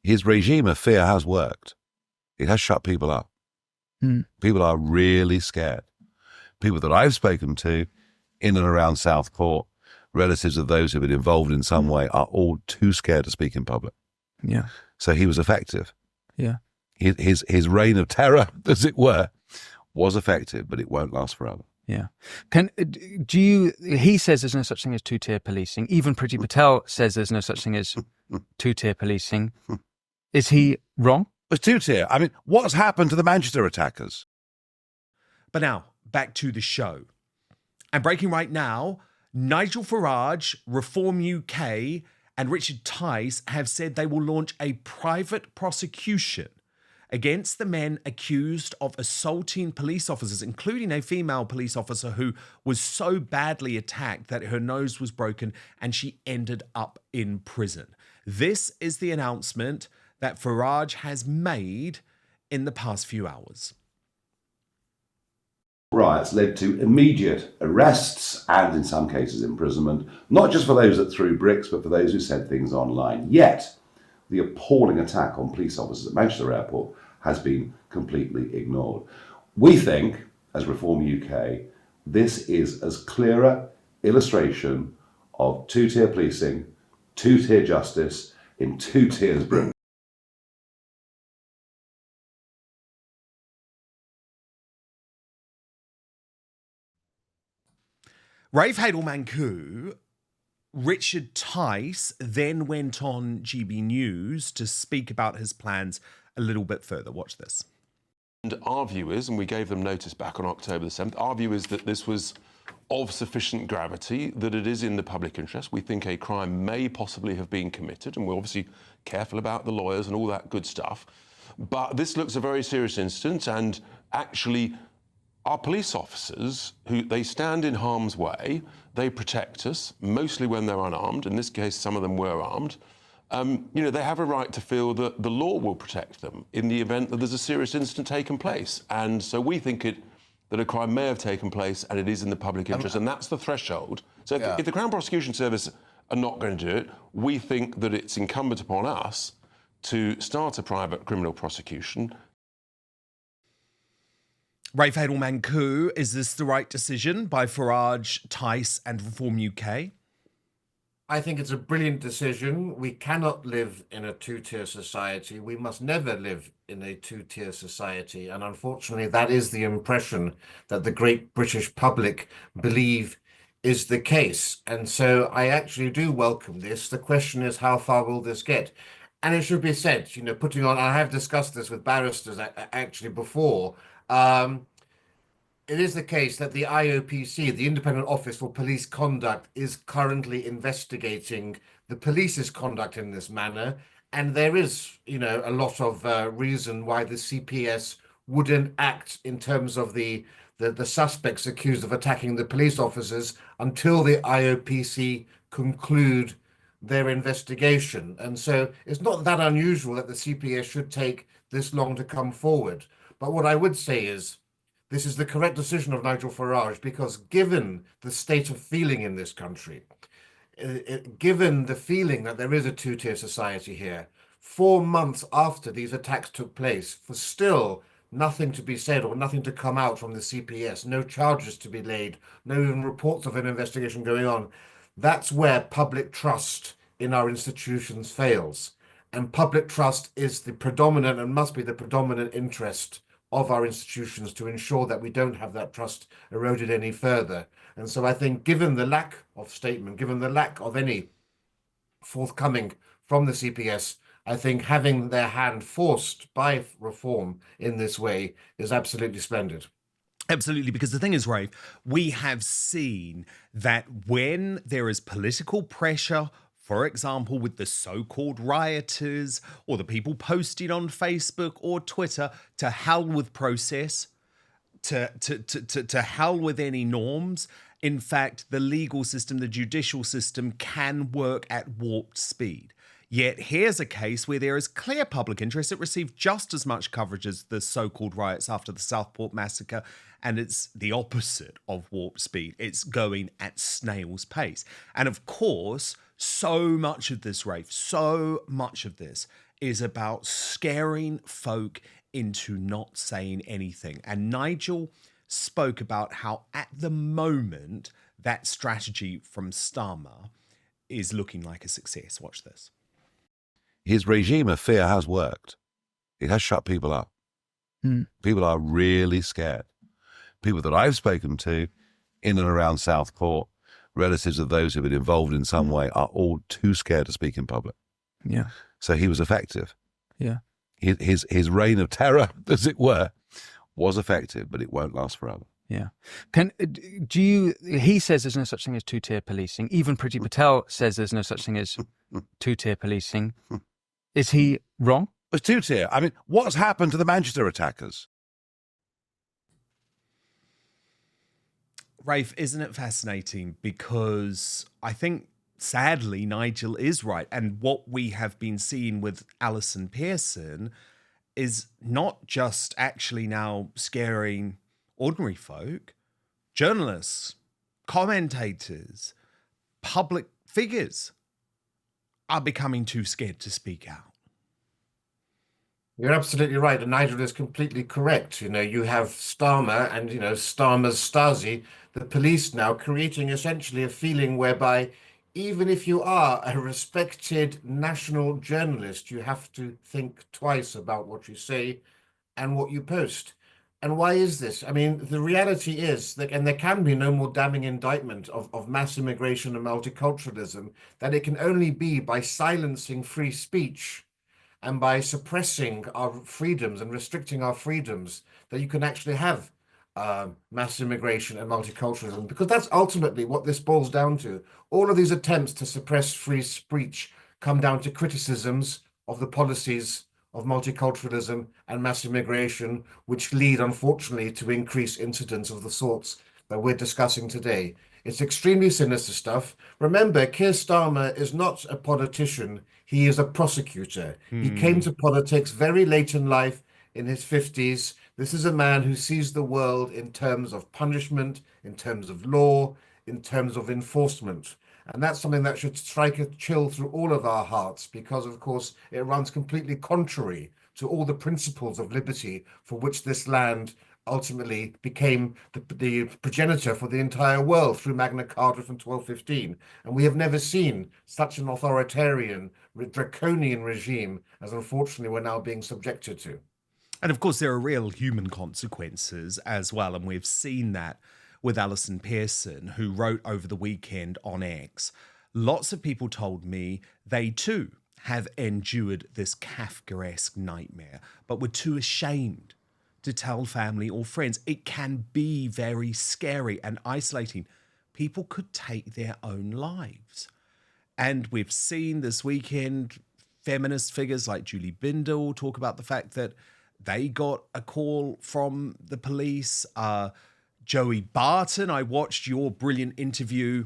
his regime of fear has worked. It has shut people up. People are really scared. People that I've spoken to in and around Southport, relatives of those who've been involved in some way, are all too scared to speak in public. Yeah. So he was effective. Yeah. His reign of terror, as it were, was effective, but it won't last forever. Yeah. He says there's no such thing as two-tier policing. Even Priti Patel says there's no such thing as two-tier policing. Is he wrong? It's two-tier. I mean, what's happened to the Manchester attackers? But now, back to the show. And breaking right now, Nigel Farage, Reform UK, and Richard Tice have said they will launch a private prosecution against the men accused of assaulting police officers, including a female police officer who was so badly attacked that her nose was broken and she ended up in prison. This is the announcement that Farage has made in the past few hours. Riots led to immediate arrests and, in some cases, imprisonment, not just for those that threw bricks, but for those who said things online. Yet, the appalling attack on police officers at Manchester Airport has been completely ignored. We think, as Reform UK, this is as clearer illustration of two-tier policing, two-tier justice in two tiers Britain. Rafe Heydel-Mankoo, Richard Tice then went on GB News to speak about his plans a little bit further. Watch this. And our view is, and we gave them notice back on October the 7th, our view is that this was of sufficient gravity, that it is in the public interest. We think a crime may possibly have been committed, and we're obviously careful about the lawyers and all that good stuff. But this looks a very serious incident, and actually our police officers, who they stand in harm's way, they protect us, mostly when they're unarmed. In this case, some of them were armed. They have a right to feel that the law will protect them in the event that there's a serious incident taking place. And so we think that a crime may have taken place and it is in the public interest, and that's the threshold. So if the Crown Prosecution Service are not going to do it, we think that it's incumbent upon us to start a private criminal prosecution. Rafe Heydel-Mankoo, is this the right decision by Farage, Tice and Reform UK? I think it's a brilliant decision. We cannot live in a two-tier society. We must never live in a two-tier society. And unfortunately, that is the impression that the great British public believe is the case. And so I actually do welcome this. The question is, how far will this get? And it should be said, I have discussed this with barristers actually before. It is the case that the IOPC, the Independent Office for Police Conduct, is currently investigating the police's conduct in this manner. And there is, a lot of reason why the CPS wouldn't act in terms of the suspects accused of attacking the police officers until the IOPC conclude their investigation. And so it's not that unusual that the CPS should take this long to come forward. But what I would say is, this is the correct decision of Nigel Farage, because given the state of feeling in this country, given the feeling that there is a two-tier society here, 4 months after these attacks took place, for still nothing to be said or nothing to come out from the CPS, no charges to be laid, no even reports of an investigation going on, that's where public trust in our institutions fails. And public trust is the predominant and must be the predominant interest of our institutions to ensure that we don't have that trust eroded any further. And so I think, given the lack of statement, given the lack of any forthcoming from the CPS, I think having their hand forced by reform in this way is absolutely splendid. Absolutely, because the thing is, Rafe, we have seen that when there is political pressure, for example, with the so-called rioters or the people posting on Facebook or Twitter, to hell with process, to hell with any norms. In fact, the legal system, the judicial system can work at warped speed. Yet here's a case where there is clear public interest. It received just as much coverage as the so-called riots after the Southport massacre, and it's the opposite of warp speed. It's going at snail's pace. And of course, so much of this, Rafe, so much of this is about scaring folk into not saying anything. And Nigel spoke about how at the moment that strategy from Starmer is looking like a success. Watch this. His regime of fear has worked. It has shut people up. People are really scared. People that I've spoken to in and around Southport, relatives of those who've been involved in some way, are all too scared to speak in public. Yeah. So he was effective. Yeah. His reign of terror, as it were, was effective, but it won't last forever. Yeah. He says there's no such thing as two-tier policing. Even Priti Patel says there's no such thing as two-tier policing. Is he wrong? It's two-tier. I mean, what's happened to the Manchester attackers? Rafe, isn't it fascinating? Because I think, sadly, Nigel is right. And what we have been seeing with Allison Pearson is not just actually now scaring ordinary folk, journalists, commentators, public figures are becoming too scared to speak out. You're absolutely right, and Nigel is completely correct. You have Starmer and, Starmer's Stasi, the police now creating essentially a feeling whereby even if you are a respected national journalist, you have to think twice about what you say and what you post. And why is this? I mean, the reality is that, and there can be no more damning indictment of mass immigration and multiculturalism, that it can only be by silencing free speech and by suppressing our freedoms and restricting our freedoms that you can actually have mass immigration and multiculturalism, because that's ultimately what this boils down to. All of these attempts to suppress free speech come down to criticisms of the policies of multiculturalism and mass immigration, which lead, unfortunately, to increased incidents of the sorts that we're discussing today. It's extremely sinister stuff. Remember, Keir Starmer is not a politician. He is a prosecutor. He came to politics very late in life, in his 50s. This is a man who sees the world in terms of punishment, in terms of law, in terms of enforcement. And that's something that should strike a chill through all of our hearts, because, of course, it runs completely contrary to all the principles of liberty for which this land ultimately became the progenitor for the entire world through Magna Carta from 1215. And we have never seen such an authoritarian, draconian regime as unfortunately we're now being subjected to. And of course, there are real human consequences as well. And we've seen that with Allison Pearson, who wrote over the weekend on X. Lots of people told me they too have endured this Kafkaesque nightmare, but were too ashamed to tell family or friends. It can be very scary and isolating. People could take their own lives. And we've seen this weekend feminist figures like Julie Bindel talk about the fact that they got a call from the police. Joey Barton, I watched your brilliant interview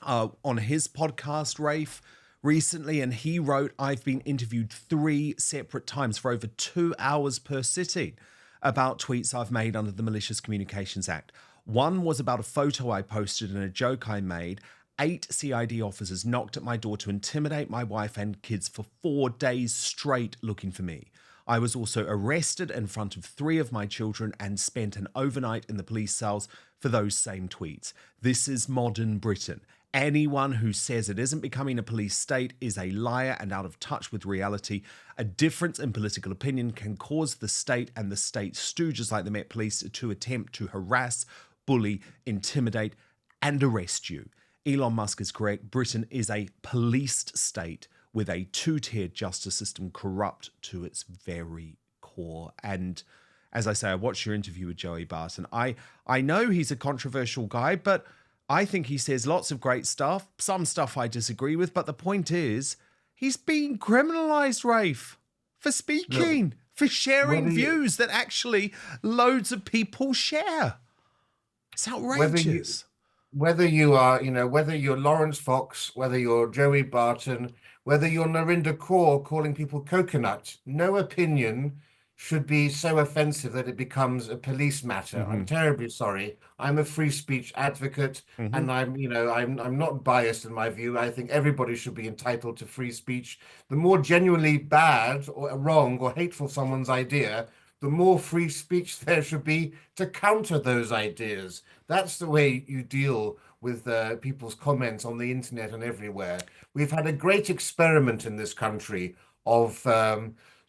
on his podcast, Rafe, recently, and he wrote, I've been interviewed 3 separate times for over 2 hours per sitting about tweets I've made under the Malicious Communications Act. One was about a photo I posted and a joke I made. 8 CID officers knocked at my door to intimidate my wife and kids for 4 days straight looking for me. I was also arrested in front of 3 of my children and spent an overnight in the police cells for those same tweets. This is modern Britain. Anyone who says it isn't becoming a police state is a liar and out of touch with reality. A difference in political opinion can cause the state and the state stooges like the Met Police to attempt to harass, bully, intimidate, and arrest you. Elon Musk is correct. Britain is a policed state with a 2-tiered justice system corrupt to its very core. And as I say, I watched your interview with Joey Barton. I know he's a controversial guy, but I think he says lots of great stuff. Some stuff I disagree with, but the point is, he's being criminalised, Rafe, for speaking, for sharing views that actually loads of people share. It's outrageous. Whether you are, whether you're Lawrence Fox, whether you're Joey Barton, whether you're Narinder Kaur calling people coconut, no opinion should be so offensive that it becomes a police matter. I'm terribly sorry. I'm a free speech advocate, and I'm not biased in my view. I think everybody should be entitled to free speech. The more genuinely bad or wrong or hateful someone's idea, the more free speech there should be to counter those ideas. That's the way you deal with people's comments on the internet and everywhere. We've had a great experiment in this country of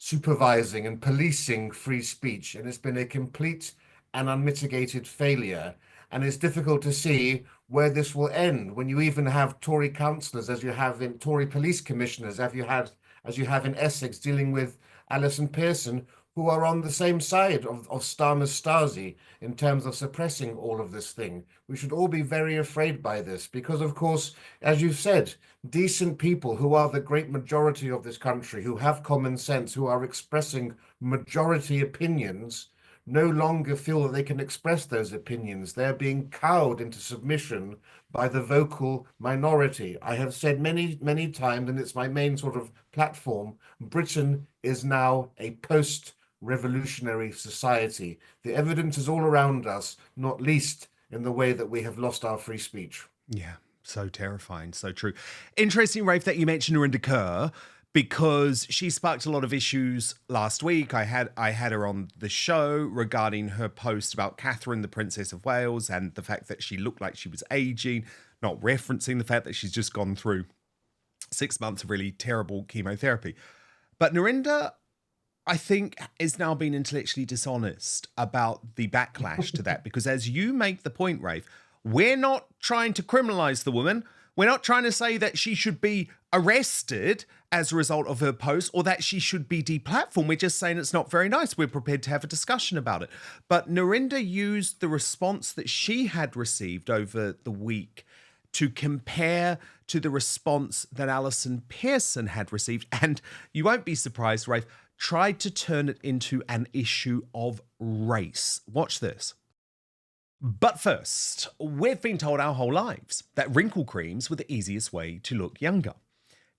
supervising and policing free speech, and it's been a complete and unmitigated failure. And it's difficult to see where this will end when you even have Tory councillors, as you have in Tory police commissioners, as you have in Essex, dealing with Allison Pearson, who are on the same side of Starmer's Stasi in terms of suppressing all of this thing. We should all be very afraid by this because, of course, as you've said, decent people who are the great majority of this country, who have common sense, who are expressing majority opinions, no longer feel that they can express those opinions. They're being cowed into submission by the vocal minority. I have said many, many times, and it's my main sort of platform, Britain is now a post-revolutionary society. The evidence is all around us, not least in the way that we have lost our free speech. Yeah, so terrifying, so true. Interesting, Rafe, that you mentioned Narinder Kaur, because she sparked a lot of issues last week. I had her on the show regarding her post about Catherine, the Princess of Wales, and the fact that she looked like she was aging, not referencing the fact that she's just gone through 6 months of really terrible chemotherapy. But Narinder, I think, is now being intellectually dishonest about the backlash to that, because as you make the point, Rafe, we're not trying to criminalize the woman. We're not trying to say that she should be arrested as a result of her post or that she should be deplatformed. We're just saying it's not very nice. We're prepared to have a discussion about it. But Narinder used the response that she had received over the week to compare to the response that Allison Pearson had received. And you won't be surprised, Rafe, tried to turn it into an issue of race. Watch this. But first, we've been told our whole lives that wrinkle creams were the easiest way to look younger.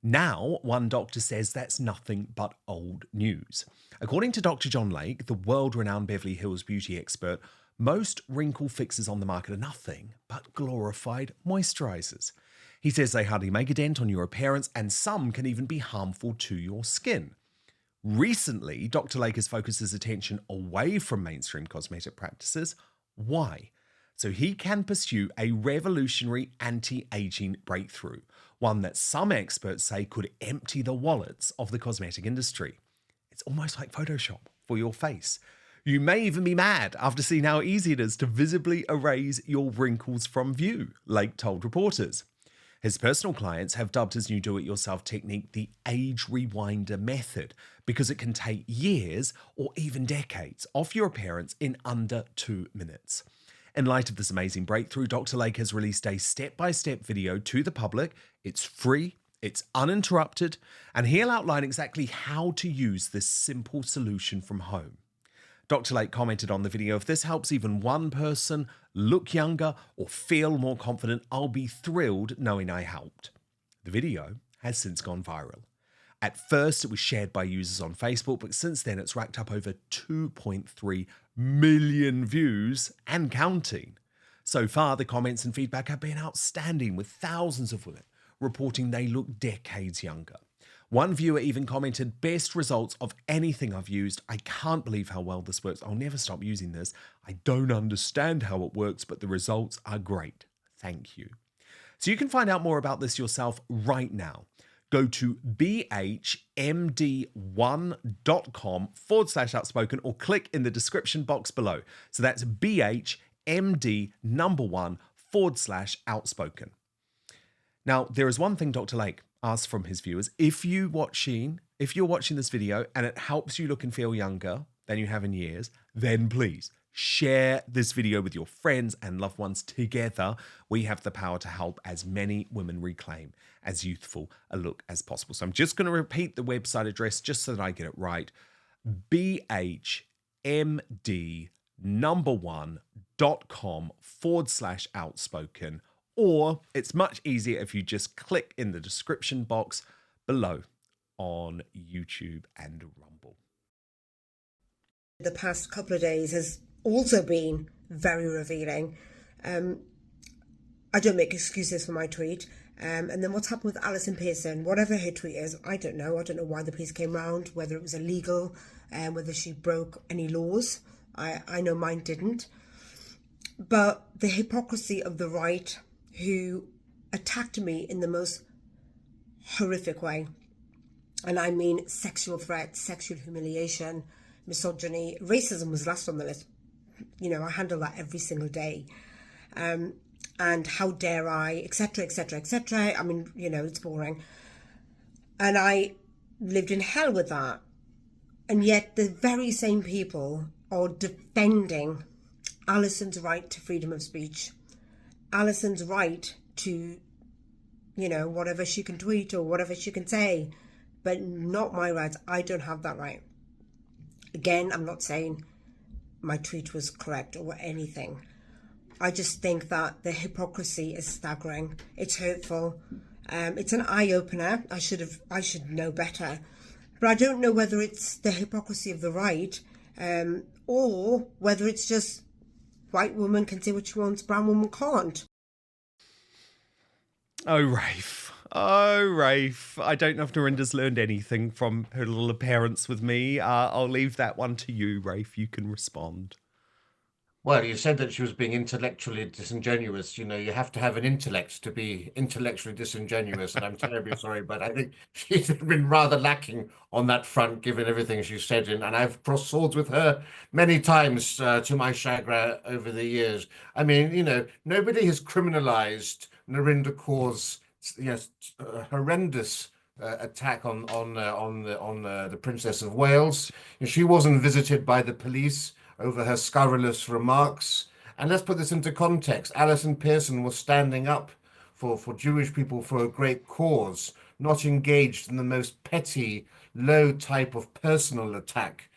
Now, one doctor says that's nothing but old news. According to Dr. John Lake, the world-renowned Beverly Hills beauty expert, most wrinkle fixes on the market are nothing but glorified moisturizers. He says they hardly make a dent on your appearance, and some can even be harmful to your skin. Recently, Dr. Lake has focused his attention away from mainstream cosmetic practices. Why? So he can pursue a revolutionary anti-aging breakthrough, one that some experts say could empty the wallets of the cosmetic industry. It's almost like Photoshop for your face. You may even be mad after seeing how easy it is to visibly erase your wrinkles from view, Lake told reporters. His personal clients have dubbed his new do-it-yourself technique the age rewinder method because it can take years or even decades off your appearance in under 2 minutes. In light of this amazing breakthrough, Dr. Lake has released a step-by-step video to the public. It's free, it's uninterrupted, and he'll outline exactly how to use this simple solution from home. Dr. Lake commented on the video, "If this helps even one person look younger or feel more confident, I'll be thrilled knowing I helped." The video has since gone viral. At first, it was shared by users on Facebook, but since then it's racked up over 2.3 million views and counting. So far, the comments and feedback have been outstanding, with thousands of women reporting they look decades younger. One viewer even commented, "Best results of anything I've used. I can't believe how well this works. I'll never stop using this. I don't understand how it works, but the results are great. Thank you." So you can find out more about this yourself right now. Go to bhmd1.com/outspoken or click in the description box below. So that's bhmd1.outspoken. Now, there is one thing Dr. Lake asked from his viewers. If you're watching this video and it helps you look and feel younger than you have in years, then please share this video with your friends and loved ones. Together, we have the power to help as many women reclaim as youthful a look as possible. So I'm just going to repeat the website address just so that I get it right. bhmd1.com/outspoken. Or it's much easier if you just click in the description box below on YouTube and Rumble. The past couple of days has also been very revealing. I don't make excuses for my tweet. And then what's happened with Allison Pearson, whatever her tweet is, I don't know. I don't know why the police came round, whether it was illegal, whether she broke any laws. I know mine didn't. But the hypocrisy of the right, who attacked me in the most horrific way. And I mean sexual threats, sexual humiliation, misogyny. Racism was last on the list. I handle that every single day. And how dare I, etc., etc., etc. I mean, it's boring. And I lived in hell with that. And yet the very same people are defending Alison's right to freedom of speech, Alison's right to, whatever she can tweet or whatever she can say, but not my rights. I don't have that right. Again, I'm not saying my tweet was correct or anything. I just think that the hypocrisy is staggering. It's hurtful. It's an eye-opener. I should know better. But I don't know whether it's the hypocrisy of the right or whether it's just white woman can say what she wants, brown woman can't. Oh, Rafe. Oh, Rafe. I don't know if Narinder's learned anything from her little appearance with me. I'll leave that one to you, Rafe. You can respond. Well, you said that she was being intellectually disingenuous. You have to have an intellect to be intellectually disingenuous, and I'm terribly sorry, but I think she's been rather lacking on that front, given everything she said. And I've crossed swords with her many times to my chagrin over the years. I mean, nobody has criminalized Narinder Kaur's horrendous attack on the Princess of Wales. She wasn't visited by the police over her scurrilous remarks. And let's put this into context. Allison Pearson was standing up for Jewish people for a great cause, not engaged in the most petty, low type of personal attack,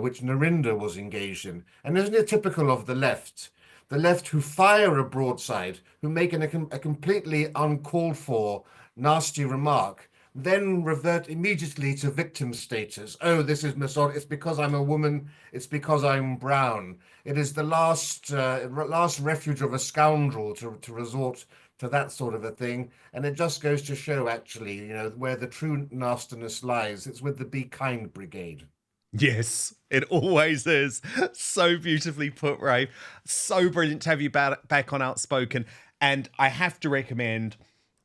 which Narinder was engaged in. And isn't it typical of the left? The left who fire a broadside, who make a completely uncalled for, nasty remark, then revert immediately to victim status. Oh, this is misogynist. It's because I'm a woman. It's because I'm brown. It is the last refuge of a scoundrel to resort to that sort of a thing. And it just goes to show, actually, where the true nastiness lies. It's with the Be Kind Brigade. Yes, it always is. So beautifully put, Rafe. So brilliant to have you back on Outspoken. And I have to recommend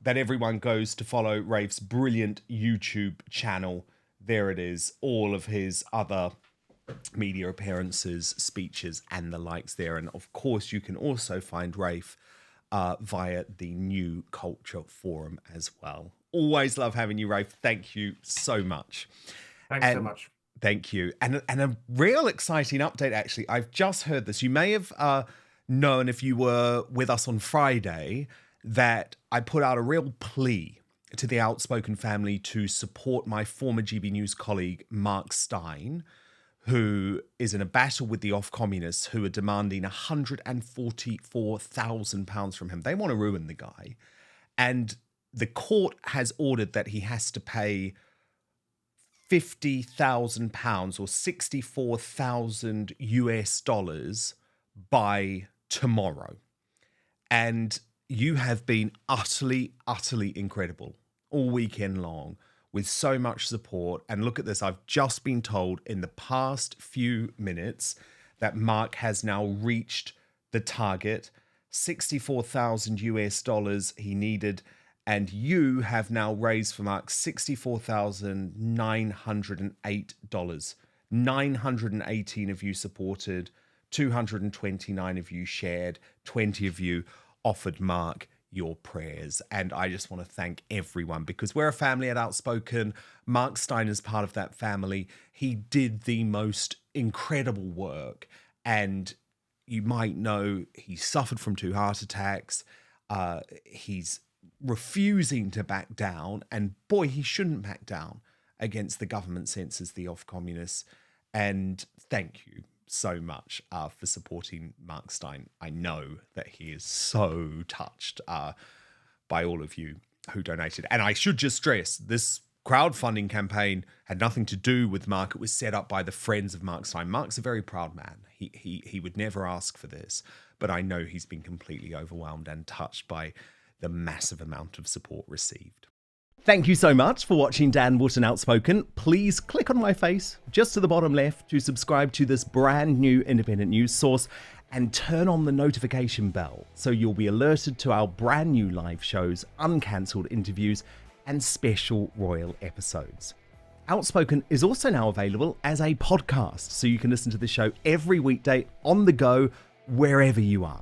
that everyone goes to follow Rafe's brilliant YouTube channel. There it is. All of his other media appearances, speeches, and the likes there. And of course, you can also find Rafe via the New Culture Forum as well. Always love having you, Rafe. Thank you so much. Thanks so much. Thank you. And a real exciting update, actually. I've just heard this. You may have known, if you were with us on Friday, that I put out a real plea to the Outspoken family to support my former GB News colleague, Mark Stein, who is in a battle with the off-communists who are demanding £144,000 from him. They want to ruin the guy. And the court has ordered that he has to pay £50,000 or 64,000 US dollars by tomorrow. And you have been utterly, utterly incredible all weekend long with so much support. And look at this. I've just been told in the past few minutes that Mark has now reached the target, 64,000 US dollars he needed. And you have now raised for Mark $64,908. 918 of you supported, 229 of you shared, 20 of you offered Mark your prayers. And I just want to thank everyone, because we're a family at Outspoken. Mark Stein is part of that family. He did the most incredible work. And you might know he suffered from 2 heart attacks. He's refusing to back down. And boy, he shouldn't back down against the government censors, the off-communists. And thank you so much for supporting Mark Stein. I know that he is so touched by all of you who donated. And I should just stress, this crowdfunding campaign had nothing to do with Mark. It was set up by the friends of Mark Stein. Mark's a very proud man. He would never ask for this, but I know he's been completely overwhelmed and touched by the massive amount of support received. Thank you so much for watching Dan Wootton Outspoken. Please click on my face just to the bottom left to subscribe to this brand new independent news source and turn on the notification bell so you'll be alerted to our brand new live shows, uncancelled interviews, and special royal episodes. Outspoken is also now available as a podcast, so you can listen to the show every weekday on the go, wherever you are.